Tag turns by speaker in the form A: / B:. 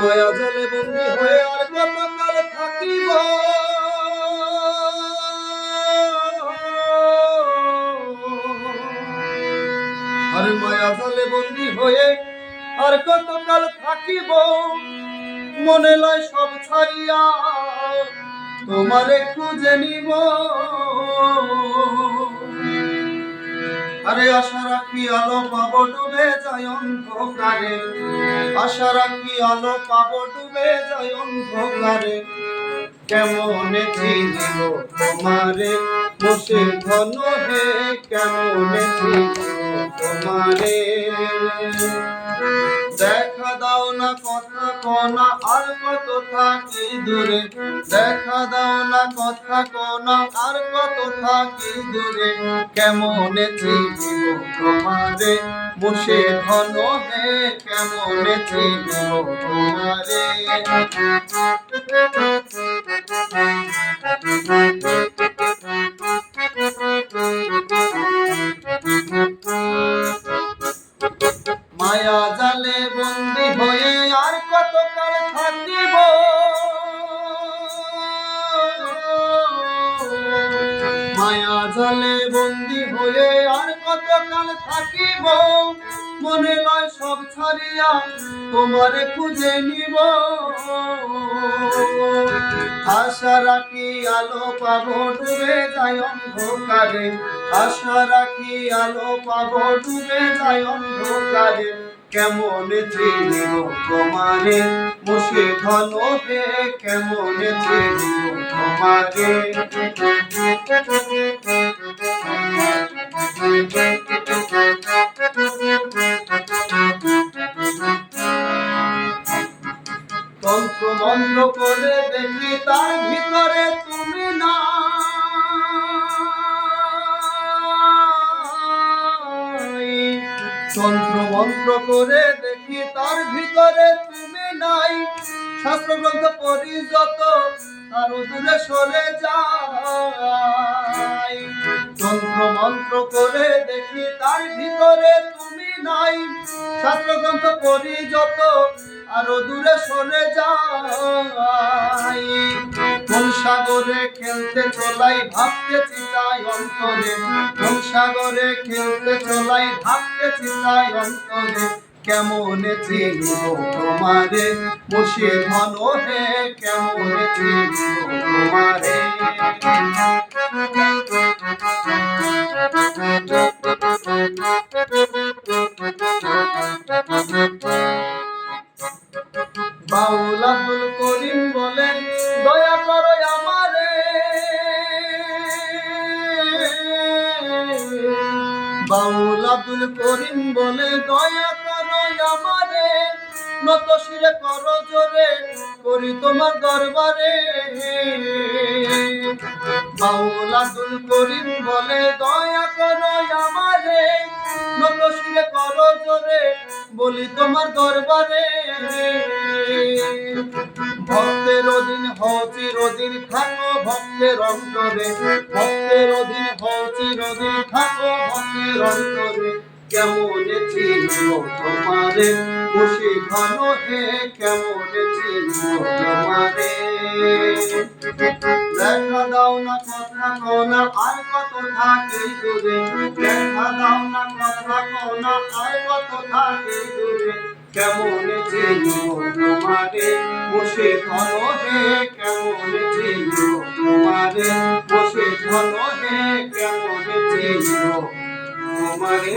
A: মায়া জালে বন্দী হয়ে আর কতকাল থাকিব, আর মায়া জালে বন্দী হয়ে আর কতকাল থাকিব, মনে লয় সব ছাড়িয়া তোমারে খুঁজে নিব। আরে আশা রাখি আলো পাবো ডুবে যায় অন্ধকারে, আশা রাখি আলো পাবো ডুবে যায় অন্ধকারে, কেমনে চিনিব তোমারে বসে ঘন হে, কেমনে চিনিব তোমারে। দেখা দাও না কথা কোনা আর কত থাকি দূরে, দেখা দাও না কথা কোনা আর কত থাকি দূরে, কেমনে চিনিব তোমারে বসে ঘন হে, কেমনে চিনিব তোমারে। মায়া জালে বন্দী হয়ে আর কতকাল থাকিব, মায়া জালে বন্দী হয়ে আর কতকাল থাকিব, মনে লয় সব ছাড়িয়া তোমারে খুঁজে নিব। আশা রাখি আলো পাবো ডুবে যায় অন্ধকারে, আশা রাখি আলো পাবো ডুবে যায় অন্ধকারে, কেমনে চিনিব তোমারে বসে ঘন হে, কেমনে চিনিব তোমারে। তন্ত্র মন্ত্র করে দেখি তার ভিতরে তুমি না, তন্ত্র মন্ত্র করে দেখি তার ভিতরে তুমি নাই, শাস্ত্র গ্রন্থ পড়ি যত আরো দূরে সরে যাই। তন্ত্র মন্ত্র করে দেখি তার ভিতরে তুমি নাই, শাস্ত্র গ্রন্থ পড়ি যত আরো দূরে সরে যাই। কোন সাগরে খেলতে চলাই ভাবতে চিতাই অন্তরে, কোন সাগরে খেলতে চলাই ভাবতে চিতাই অন্তরে, কেমনে চিনিব তোমারে বসে ঘন হে, কেমনে চিনিব তোমারে। বাউল আব্দুল করিম বলেন দয়া করো আমারে, বাউল আব্দুল করিম বলে দয়া করো আমারে, নত শিরে করো জোরে করি তোমার দরবারে। বাউল আব্দুল করিম বলে দয়া করো আমারে, নত শিরে করো জোরে বলি তোমার দরবারে। ভক্তের অধীন হও চিরদিন থাকো ভক্তের অন্তরে, ভক্তের অধীন হও চিরদিন থাকো ভক্তের অন্তরে, কেমনে চিনিব তোমারে বসে ঘন হে, কেমনে চিনিব তোমারে। দেখা দাও না কথা কোনা আর কত থাকি দূরে, দেখা দাও না কথা কোনা আর কত থাকি দূরে, কেমনে চিনিব তোমারে বসে ঘন হে, কেমনে চিনিব তোমারে বসে ঘন হে, কেমনে চিনিব তোমারে।